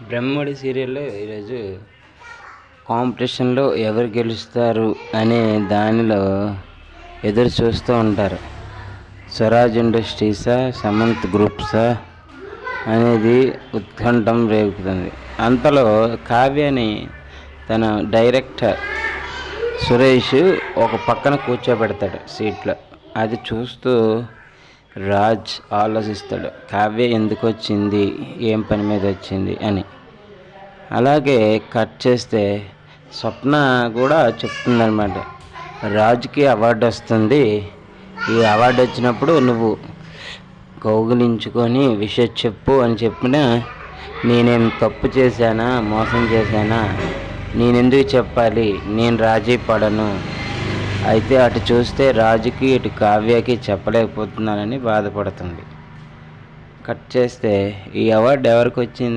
బ్రహ్మముడి సీరియల్లో ఈరోజు కాంపిటీషన్లో ఎవరు గెలుస్తారు అనే దానిలో ఎదురు చూస్తూ ఉంటారు. స్వరాజ్ ఇండస్ట్రీసా, సమంత్ గ్రూప్సా అనేది ఉత్కంఠం రేగుతుంది. అంతలో కావ్యని తన డైరెక్టర్ సురేష్ ఒక పక్కన కూర్చోబెడతాడు సీట్లో. అది చూస్తూ రాజ్ ఆలోచిస్తాడు, కావ్య ఎందుకు వచ్చింది, ఏం పని మీద వచ్చింది అని. అలాగే కట్ చేస్తే స్వప్న కూడా చెప్తుందన్నమాట, రాజ్కి అవార్డు వస్తుంది, ఈ అవార్డు వచ్చినప్పుడు నువ్వు కౌగిలించుకొని విషయం చెప్పు అని చెప్పినా, నేనేం తప్పు చేశానా, మోసం చేశానా, నేనెందుకు చెప్పాలి, నేను రాజీ పడను. అయితే అటు చూస్తే రాజుకి ఇటు కావ్యకి చెప్పలేకపోతున్నానని బాధపడుతుంది. కట్ చేస్తే ఈ అవార్డు ఎవరికి వచ్చింది